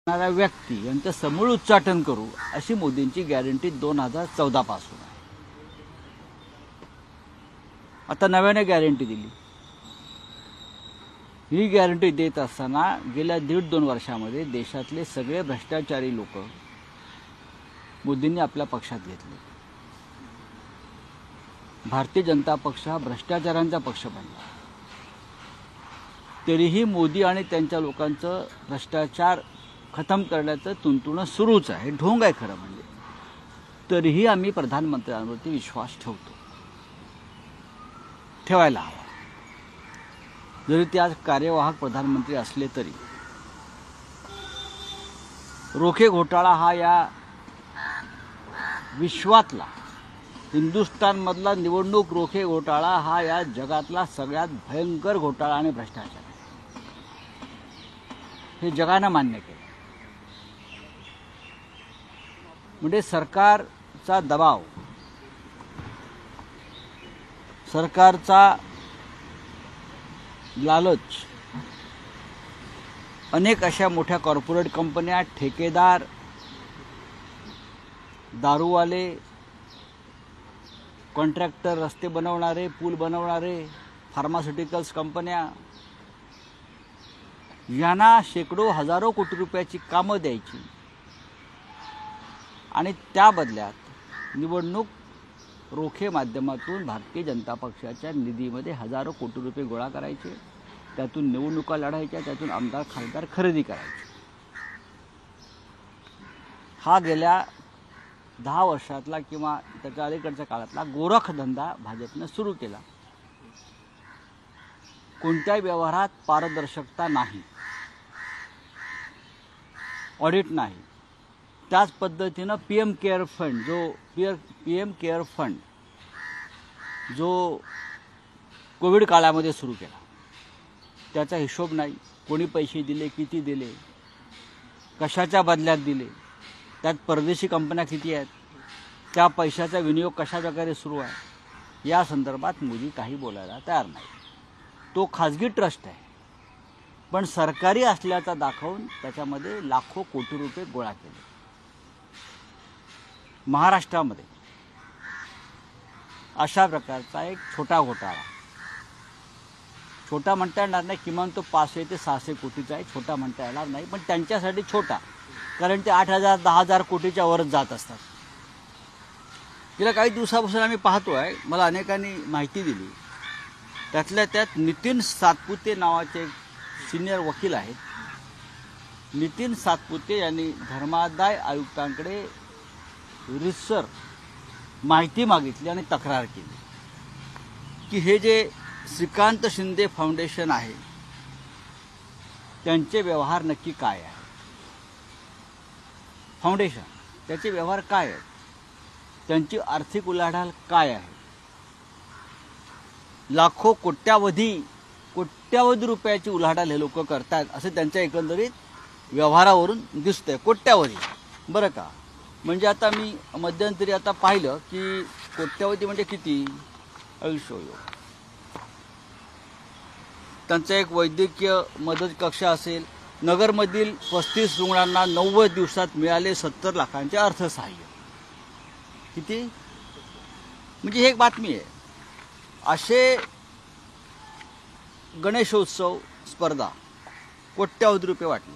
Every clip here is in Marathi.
करणाऱ्या व्यक्ती यांचं समूळ उच्चाटन करू अशी मोदींची गॅरंटी 2014 पासून आहे। आता नव्याने गॅरंटी दिली। ही गॅरंटी देत असताना गेल्या 1.5-2 वर्षामध्ये देशातले सगळे भ्रष्टाचारी लोक मोदींनी आपल्या पक्षात घेतले। भारतीय जनता पक्ष हा भ्रष्टाचारांचा पक्ष बनला। तरीही मोदी आणि त्यांच्या लोकांचं भ्रष्टाचार खतम करण्याचं तुंतुणं सुरूच आहे। ढोंग आहे खरं म्हणजे। तरीही आम्ही प्रधानमंत्र्यांवरती विश्वास ठेवतो, ठेवायला हवा। जरी ते आज कार्यवाहक प्रधानमंत्री असले तरी रोखे घोटाळा हा या विश्वातला, हिंदुस्थानमधला निवडणूक रोखे घोटाळा हा या जगातला सगळ्यात भयंकर घोटाळा आणि भ्रष्टाचार आहे। हे जगानं मान्य केलं। म्हणजे सरकारचा दबाव, सरकारचा लालच, अनेक अशा मोठ्या कॉर्पोरेट कंपन्या, ठेकेदार, दारूवाले, कॉन्ट्रॅक्टर, रस्ते बनवणारे, पूल बनवणारे, फार्मास्युटिकल्स कंपन्या यांना शेकडो हजारो कोटी रुपयाची कामं द्यायची आणि त्या बदल्यात निवडणूक रोखे माध्यमातून भारतीय जनता पक्षाच्या निधीमध्ये हजारो कोटी रुपये गोळा करायचे, त्यातून निवडणुका लढायच्या, त्यातून आमदार खासदार खरेदी करायचे। हा गेल्या 10 वर्षातला किंवा त्याच्या अलीकडच्या काळातला गोरखधंदा भाजपने सुरू केला। कोणत्याही व्यवहारात पारदर्शकता नाही, ऑडिट नाही। त्याच पद्धतीनं पीएम केअर फंड जो कोविड काळामध्ये सुरू केला, त्याचा हिशोब नाही। कोणी पैसे दिले, किती दिले, कशाच्या बदल्यात दिले, त्यात परदेशी कंपन्या किती आहेत, त्या पैशाचा विनियोग कशा प्रकारे सुरू आहे, या संदर्भात मोदी काही बोलायला तयार नाही। तो खाजगी ट्रस्ट आहे, पण सरकारी असल्याचा दाखवून त्याच्यामध्ये लाखो कोटी रुपये गोळा केले। महाराष्ट्रामध्ये अशा प्रकारचा एक छोटा घोटाळा, छोटा म्हणता येणार नाही, किमान तो 500 ते 600 कोटीचा आहे। छोटा म्हणता येणार नाही, पण त्यांच्यासाठी छोटा, कारण ते 8,000-10,000 कोटीच्या वरच जात असतात। गेल्या काही दिवसापासून आम्ही पाहतोय, मला अनेकांनी माहिती दिली, त्यातल्या त्यात नितीन सातपुते नावाचे एक सिनियर वकील आहेत। नितीन सातपुते यांनी धर्मादाय आयुक्तांकडे रितसर माहिती मागितली आणि तक्रार केली की हे जे श्रीकांत शिंदे फाउंडेशन आहे त्यांचे व्यवहार नक्की काय आहे। फाउंडेशन त्याचे व्यवहार काय आहेत, त्यांची आर्थिक उलाढाल काय आहे। लाखो कोट्यावधी रुपयाची उलाढाल हे लोक करतात असं त्यांच्या एकंदरीत व्यवहारावरून दिसतंय। कोट्यावधी, बरं का? म्हणजे आता मी मध्यंतरी आता पाहिलं की कोट्यावधी म्हणजे किती, त्यांचा एक वैद्यकीय मदत कक्ष असेल। नगरमधील 35 रुग्णांना 90 दिवसात मिळाले 70 लाखांचे अर्थसहाय्य। किती म्हणजे ही एक बातमी आहे। असे गणेशोत्सव स्पर्धा कोट्यावधी रुपये वाटले।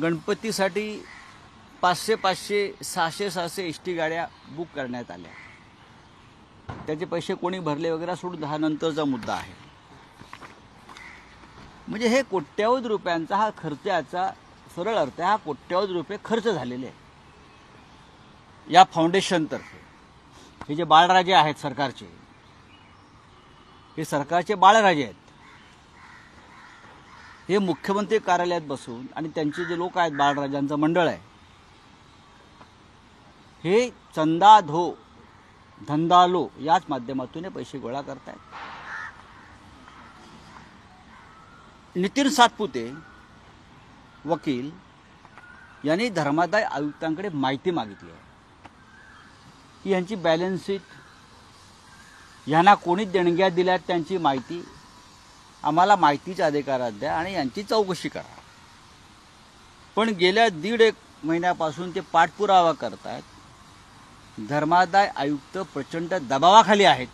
गणपतीसाठी 500-500, 600-600 एसटी गाड्या बुक करण्यात आल्या। त्याचे पैसे कोणी भरले वगैरे सोडून हा नंतरचा मुद्दा आहे। म्हणजे हे कोट्यावधी रुपयांचा हा खर्चाचा सरळ अर्थ, हा कोट्यावधी रुपये खर्च झालेले आहे या फाउंडेशनतर्फे। हे जे बाळराजे आहेत सरकारचे, हे सरकारचे बाळराजे आहेत। हे मुख्यमंत्री कार्यालयात बसून आणि त्यांचे जे लोक आहेत, बाळराजांचं मंडळ आहे, हे चंदा धो धंदा लो याच माध्यमातून पैसे गोळा करतायत। नितीन सातपुते वकील यांनी धर्मादाय आयुक्तांकडे माहिती मागितली आहे की यांची बॅलन्स शीट, यांना कोणी देणग्या दिल्यात त्यांची माहिती, आम्हाला माहितीच्या अधिकारात द्या आणि यांची चौकशी करा। पण गेल्या 1.5 महिन्यापासून ते पाठपुरावा करतात. धर्मादाय आयुक्त प्रचंड दबावाखाली आहेत.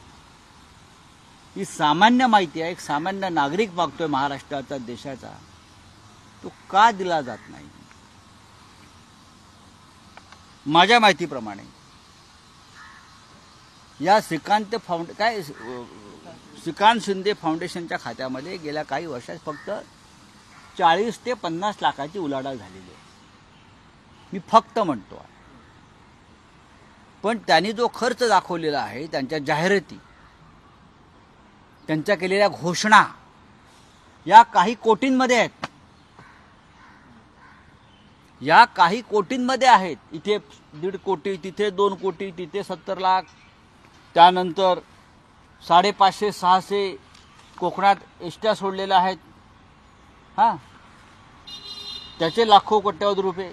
ही सामान्य माहिती आहे. एक सामान्य नागरिक मागतोय महाराष्ट्राचा, देशाचा, तो का दिला जात नाही? माझ्या माहितीप्रमाणे या श्रीकांत शिंदे फाउंडेशनच्या खात्यामध्ये गेल्या काही वर्षात फक्त 40 ते 50 लाखाची उलाढाल झालेली आहे. मी फक्त म्हणतो. पण त्यांनी जो खर्च दाखवलेला आहे, त्यांच्या जाहिराती, त्यांच्या केलेल्या घोषणा या काही कोटींमध्ये आहेत. या काही कोटींमध्ये आहेत. इथे 1.5 कोटी, तिथे 2 कोटी, तिथे 70 लाख, त्यानंतर 550-600 कोकणात एसट्या सोडलेल्या आहेत. हां, त्याचे लाखो कोट्यवधी रुपये.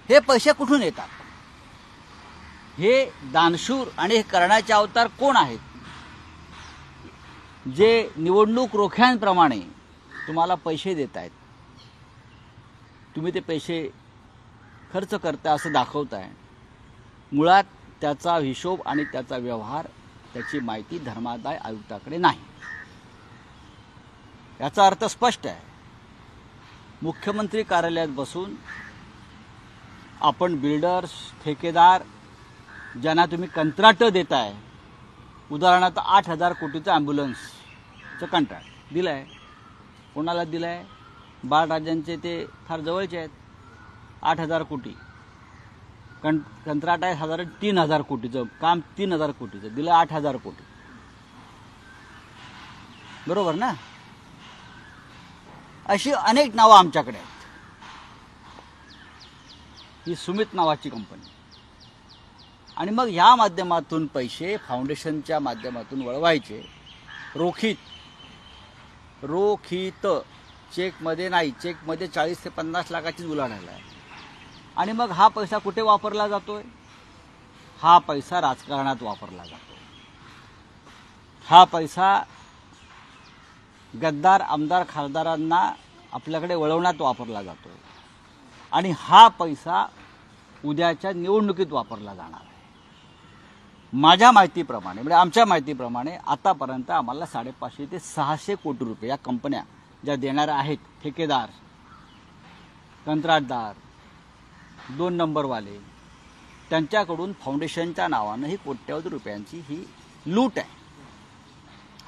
हे पैसे कुठून येतात? हे दानशूर आणि हे करण्याचे अवतार कोण आहेत? जे निवडणूक रोख्यांप्रमाणे तुम्हाला पैसे देत आहेत. तुम्ही ते पैसे खर्च करता असं दाखवताय. मुळात त्याचा हिशोब आणि त्याचा व्यवहार, त्याची माहिती धर्मादाय आयुक्ताकडे नाही. याचा अर्थ स्पष्ट आहे. मुख्यमंत्री कार्यालयात बसून आपण बिल्डर्स, ठेकेदार ज्यांना तुम्ही कंत्राट देताय, उदाहरणार्थ 8,000 कोटीचं ॲम्ब्युलन्सचं कंत्राट दिलं आहे. कोणाला दिलं आहे? बाळराजांचे ते फार जवळचे आहेत. 8,000 कोटी कंत्राट आहे. साधारण 3,000 कोटीचं काम, 3,000 कोटीचं दिलं, 8,000 कोटी. बरोबर ना? अशी अनेक नावं आमच्याकडे आहेत. ही सुमित नावाची कंपनी. आणि मग ह्या माध्यमातून पैसे फाउंडेशनच्या माध्यमातून वळवायचे. रोखीत चेकमध्ये नाही. चेकमध्ये 40 ते 50 लाखाचीच उलाढाल आहे. आणि मग हा पैसा कुठे वापरला जातोय? हा पैसा राजकारणात वापरला जातो. हा पैसा गद्दार आमदार खासदारांना आपल्याकडे वळवण्यात वापरला जातो. आणि हा पैसा उद्याच्या निवडणुकीत वापरला जाणार आहे. माझ्या माहितीप्रमाणे, म्हणजे आमच्या माहितीप्रमाणे आतापर्यंत आम्हाला 550 ते 600 कोटी रुपये या कंपन्या ज्या देणाऱ्या आहेत, ठेकेदार, कंत्राटदार, 2 नंबरवाले, त्यांच्याकडून फाउंडेशनच्या नावानं ही कोट्यवधी रुपयांची ही लूट आहे.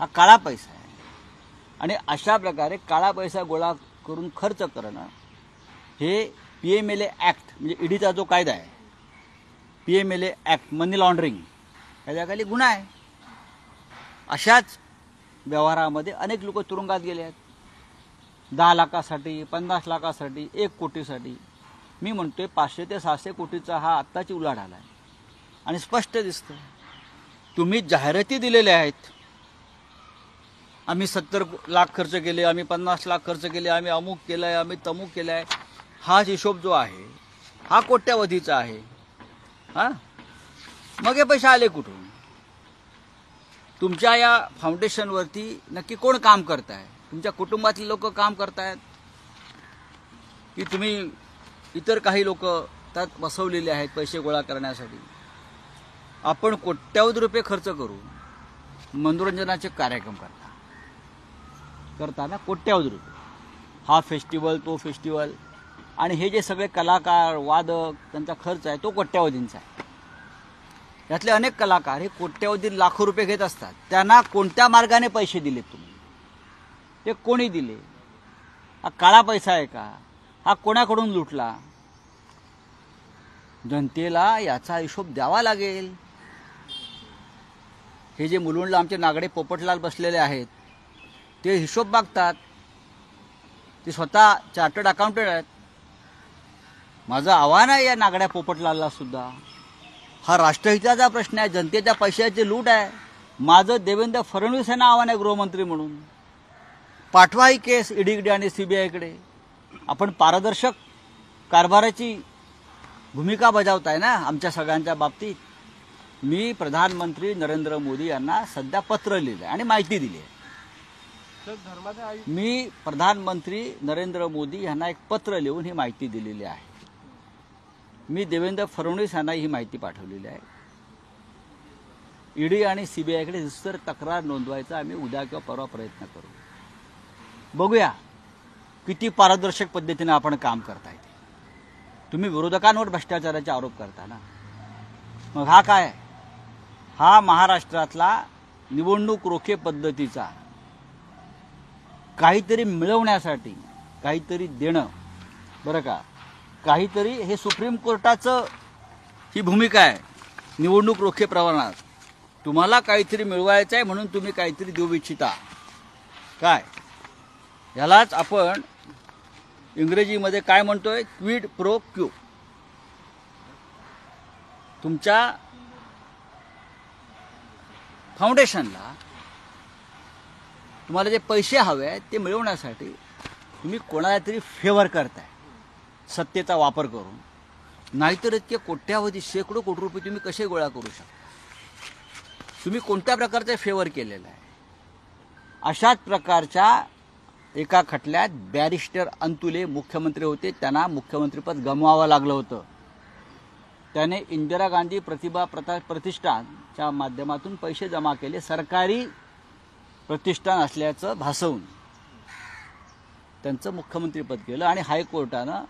हा काळा पैसा आहे. आणि अशा प्रकारे काळा पैसा गोळा करून खर्च करणं हे PMLA ॲक्ट, म्हणजे ईडीचा जो कायदा आहे, PMLA ॲक्ट, मनी लॉन्ड्रिंग, याच्याखाली गुन्हा आहे. अशाच व्यवहारामध्ये अनेक लोक तुरुंगात गेले आहेत. 10 लाखासाठी, 50 लाखासाठी, 1 कोटीसाठी. मी म्हणतोय 500 ते 600 कोटीचा हा आत्ताची उलाढाल आहे. आणि स्पष्ट दिसतं. तुम्ही जाहिराती दिलेल्या आहेत. आम्ही 70 लाख खर्च केले, आम्ही 50 लाख खर्च केले, आम्ही अमुक केलं आहे, आम्ही तमुक केलं आहे. हा हिशोब जो आहे हा कोट्यावधीचा आहे. हां, मग हे पैसे आले कुठून? तुमच्या या फाउंडेशनवरती नक्की कोण काम करत आहे? तुमच्या कुटुंबातले लोक काम करतायत की तुम्ही इतर काही लोक त्यात बसवलेले आहेत पैसे गोळा करण्यासाठी? आपण कोट्यावधी रुपये खर्च करून मनोरंजनाचे कार्यक्रम करताना कोट्यावधी रुपये, हा फेस्टिवल, तो फेस्टिवल, आणि हे जे सगळे कलाकार, वादक, त्यांचा खर्च आहे तो कोट्यावधींचा आहे. यातले अनेक कलाकार हे कोट्यावधी लाखो रुपये घेत असतात. त्यांना कोणत्या मार्गाने पैसे दिलेत तुम्ही? ते कोणी दिले? हा काळा पैसा आहे का? हा कोणाकडून लुटला? जनतेला याचा हिशोब द्यावा लागेल. हे जे मुलुंडला आमचे नागडे पोपटलाल बसलेले आहेत, ते हिशोब मागतात. ते स्वतः चार्टर्ड अकाउंटंट आहेत. माझं आव्हान आहे या नागड्या पोपटलालला सुद्धा. हा राष्ट्रहिताचा प्रश्न आहे, जनतेच्या पैशाची लूट आहे. माझं देवेंद्र फडणवीस यांना आव्हान आहे गृहमंत्री म्हणून. पाठवा ही केस ईडीकडे आणि CBIकडे. आपण पारदर्शक कारभाराची भूमिका बजावताय ना आमच्या सगळ्यांच्या बाबतीत. मी प्रधानमंत्री नरेंद्र मोदी यांना सध्या पत्र लिहिलं आणि माहिती दिली आहे मी प्रधानमंत्री नरेंद्र मोदी यांना एक पत्र लिहून ही माहिती दिलेली आहे. मी देवेंद्र फडणवीस यांना ही माहिती पाठवलेली आहे. ईडी आणि सीबीआयकडे सर तक्रार नोंदवायचा आम्ही उद्या किंवा परवा प्रयत्न करू. बघूया किती पारदर्शक पद्धतीने आपण काम करताय. तुम्ही विरोधकांवर भ्रष्टाचाराचे आरोप करता ना, मग हा काय? हा महाराष्ट्रातला निवडणूक रोखे पद्धतीचा काहीतरी मिळवण्यासाठी काहीतरी देणं, बरं का, काहीतरी, हे सुप्रीम कोर्टाचं ही भूमिका आहे. निवडणूक रोखे प्रमाणात तुम्हाला काहीतरी मिळवायचं आहे म्हणून तुम्ही काहीतरी देऊ इच्छिता काय? यालाच आपण इंग्रजीमध्ये काय म्हणतोय? Quid pro Q. तुमच्या फाउंडेशनला तुम्हाला जे पैसे हवे आहेत ते मिळवण्यासाठी तुम्ही कोणाला तरी फेवर करताय सत्तेचा वापर करून. नाहीतर इतके कोट्यावधी शेकडो कोटी रुपये तुम्ही कसे गोळा करू शकता? तुम्ही कोणत्या प्रकारचा फेवर केलेला आहे? अशाच प्रकारच्या एका खटल्यात बॅरिस्टर अंतुले मुख्यमंत्री होते, त्यांना मुख्यमंत्रीपद गमवावं लागलं होतं. त्याने इंदिरा गांधी प्रतिभा प्रतिष्ठानच्या माध्यमातून पैसे जमा केले, सरकारी प्रतिष्ठान असल्याचं भासवून त्यांचं मुख्यमंत्रीपद केलं. आणि हायकोर्टानं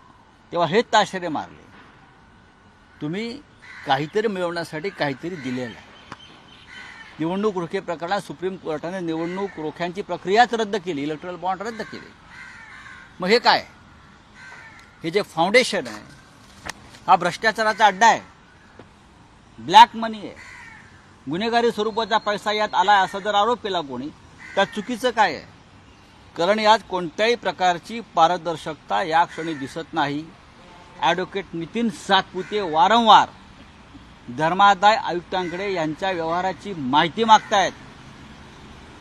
तेव्हा हेच ताशेरे मारले, तुम्ही काहीतरी मिळवण्यासाठी काहीतरी दिलेलं आहे. निवडणूक रोखे प्रकरणात सुप्रीम कोर्टाने निवडणूक रोख्यांची प्रक्रियाच रद्द केली, इलेक्ट्रल बॉन्ड रद्द केले. मग हे काय? हे जे फाउंडेशन आहे हा भ्रष्टाचाराचा अड्डा आहे, ब्लॅक मनी आहे, गुन्हेगारी स्वरूपाचा पैसा यात आला असा जर आरोप केला कोणी, त्यात चुकीचं काय आहे? कारण यात कोणत्याही प्रकारची पारदर्शकता या क्षणी दिसत नाही. ॲडव्होकेट नितीन सातपुते वारंवार धर्मादाय आयुक्तांकडे यांच्या व्यवहाराची माहिती मागतायत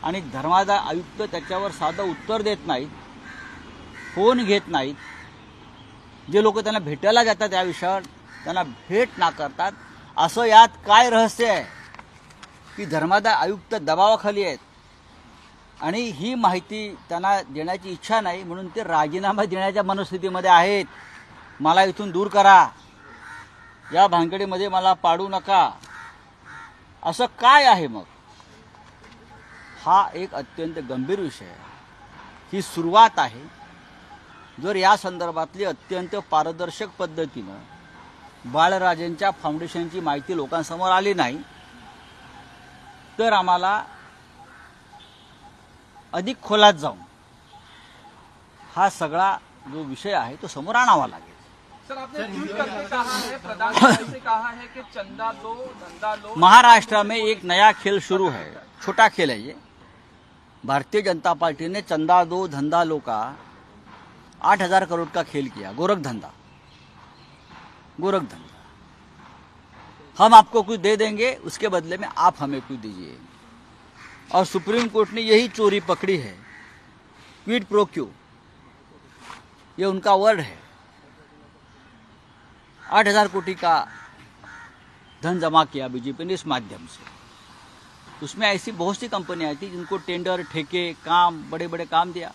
आणि धर्मादाय आयुक्त त्याच्यावर साधं उत्तर देत नाहीत, फोन घेत नाहीत. जे लोक त्यांना भेटायला जातात या विषयावर त्यांना भेट नाकारतात. असं यात काय रहस्य आहे की धर्मादाय आयुक्त दबावाखाली आहेत आणि ही माहिती त्यांना देण्याची इच्छा नाही म्हणून ते राजीनामा देण्याच्या मनस्थितीमध्ये आहेत. मला इथून दूर करा, या भानगडीमध्ये मला पाडू नका, असं काय आहे? मग हा एक अत्यंत गंभीर विषय आहे. ही सुरुवात आहे. जर या संदर्भातली अत्यंत पारदर्शक पद्धतीनं बाळराजेंच्या फाउंडेशनची माहिती लोकांसमोर आली नाही तर आम्हाला अधिक खोलात जाऊन हा सगळा जो विषय आहे तो समोर आणावा लागेल. सर, आपने ट्वीट करके कहा है, प्रधानमंत्री से कहा है कि चंदा दो धंधा लो. महाराष्ट्र में एक नया खेल शुरू है, छोटा खेल है ये. भारतीय जनता पार्टी ने चंदा दो धंधा लो का 8,000 करोड़ का खेल किया. गोरखधंधा. हम आपको कुछ दे देंगे, उसके बदले में आप हमें कुछ दीजिए. और सुप्रीम कोर्ट ने यही चोरी पकड़ी है. क्विड प्रो क्यू, ये उनका वर्ड है. 8,000 कोटी का धन जमा किया बीजेपी ने इस माध्यम से. उसमें ऐसी बहुत सी कंपनियां थी जिनको टेंडर, ठेके, काम, बड़े बड़े काम दिया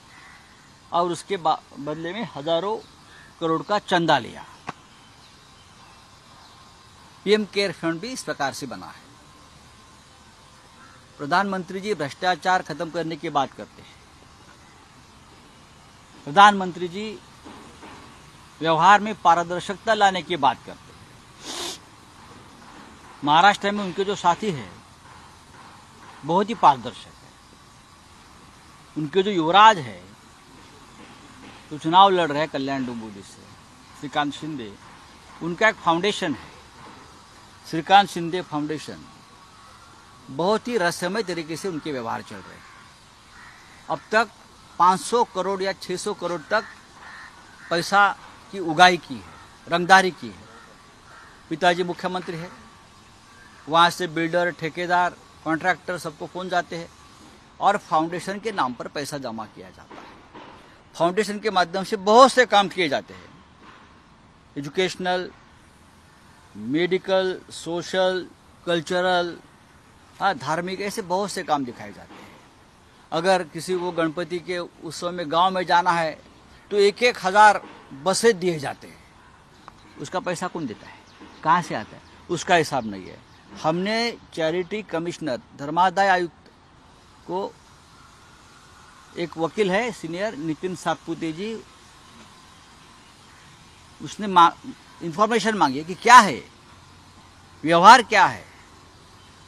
और उसके बदले में हजारों करोड़ का चंदा लिया. पीएम केयर फंड भी इस प्रकार से बना है. प्रधानमंत्री जी भ्रष्टाचार खत्म करने की बात करते हैं. प्रधानमंत्री जी व्यवहार में पारदर्शिता लाने की बात करते हैं. महाराष्ट्र में उनके जो साथी हैं बहुत ही पारदर्शक है. उनके जो युवराज है तो चुनाव लड़ रहे हैं कल्याण डोंबिवली से, श्रीकांत शिंदे, उनका एक फाउंडेशन है श्रीकांत शिंदे फाउंडेशन. बहुत ही रहस्यमय तरीके से उनके व्यवहार चल रहे हैं. अब तक 500 करोड़ या 600 करोड़ तक पैसा की उगाही की है, रंगदारी की है. पिताजी मुख्यमंत्री है, वहाँ से बिल्डर, ठेकेदार, कॉन्ट्रैक्टर सबको फोन जाते हैं और फाउंडेशन के नाम पर पैसा जमा किया जाता है. फाउंडेशन के माध्यम से बहुत से काम किए जाते हैं, एजुकेशनल, मेडिकल, सोशल, कल्चरल, धार्मिक, ऐसे बहुत से काम दिखाए जाते हैं. अगर किसी को गणपति के उत्सव में गांव में जाना है तो 1,000 बसें दिए जाते हैं। उसका पैसा कौन देता है, कहाँ से आता है, उसका हिसाब नहीं है। हमने चैरिटी कमिश्नर धर्मादाय आयुक्त को, एक वकील है सीनियर नितिन सातपुते जी, उसने इंफॉर्मेशन मांगी कि क्या है व्यवहार, क्या है,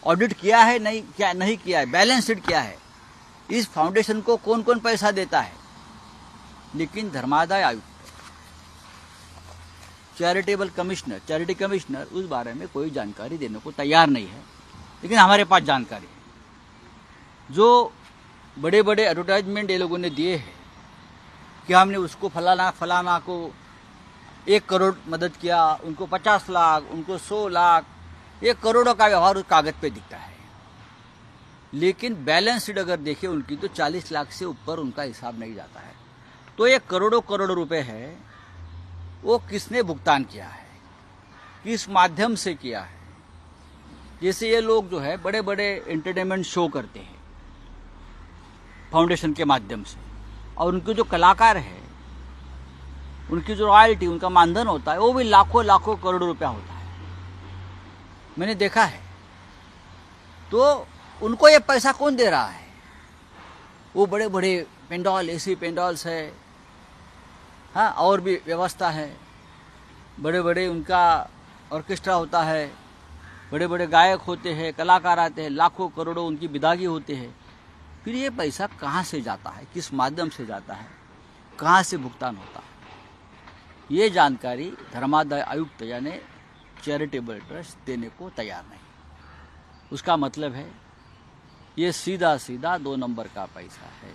ऑडिट किया है नहीं, क्या नहीं किया है, बैलेंस शीट क्या है, इस फाउंडेशन को कौन कौन पैसा देता है। लेकिन धर्मादाय आयुक्त, चैरिटी कमिश्नर उस बारे में कोई जानकारी देने को तैयार नहीं है। लेकिन हमारे पास जानकारी है। जो बड़े बड़े एडवर्टाइजमेंट ये लोगों ने दिए हैं कि हमने उसको फलाना को 1 करोड़ मदद किया, उनको 50 लाख, उनको 100 लाख, ये करोड़ों का व्यवहार उस कागज पे दिखता है। लेकिन बैलेंस शीट अगर देखें उनकी तो 40 लाख से ऊपर उनका हिसाब नहीं जाता है। तो ये करोड़ों रुपए है, वो किसने भुगतान किया है, किस माध्यम से किया है। जैसे ये लोग जो है बड़े बड़े एंटरटेनमेंट शो करते हैं फाउंडेशन के माध्यम से, और उनके जो कलाकार है उनकी जो रॉयल्टी, उनका मानधन होता है वो भी लाखों करोड़ों रुपया होता है, मैंने देखा है। तो उनको ये पैसा कौन दे रहा है? वो बड़े बड़े पेंडॉल, एसी पेंडॉल्स है, हाँ, और भी व्यवस्था है, बड़े बड़े उनका ऑर्केस्ट्रा होता है, बड़े बड़े गायक होते हैं, कलाकार आते हैं, लाखों करोड़ों उनकी विदागी होते हैं। फिर ये पैसा कहाँ से जाता है, किस माध्यम से जाता है, कहाँ से भुगतान होता है, ये जानकारी धर्मादाय आयुक्त यानी चैरिटेबल ट्रस्ट देने को तैयार नहीं। उसका मतलब है ये सीधा 2 नंबर का पैसा है।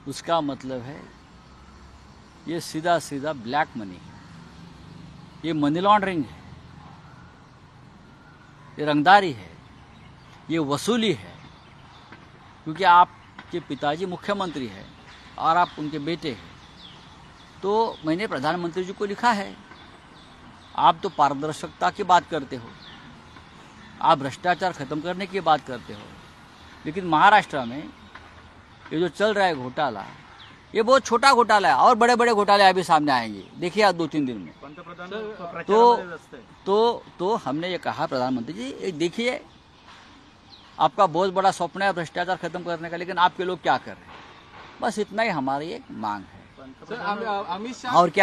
उसका मतलब है ये सीधा ब्लैक मनी है, ये मनी लॉन्ड्रिंग है, ये रंगदारी है, ये वसूली है। क्योंकि आपके पिताजी मुख्यमंत्री हैं और आप उनके बेटे हैं, तो मैंने प्रधानमंत्री जी को लिखा है, आप तो पारदर्शिता की बात करते हो, आप भ्रष्टाचार खत्म करने की बात करते हो, लेकिन महाराष्ट्र में ये जो चल रहा है घोटाला, ये बहुत छोटा घोटाला है, और बड़े बड़े घोटाले अभी सामने आएंगे, देखिए आज 2-3 दिन में। तो हमने ये कहा प्रधानमंत्री जी देखिए, आपका बहुत बड़ा स्वप्न है भ्रष्टाचार खत्म करने का, लेकिन आपके लोग क्या कर रहे हैं, बस इतना ही हमारी एक मांग है। अमित शाह और क्या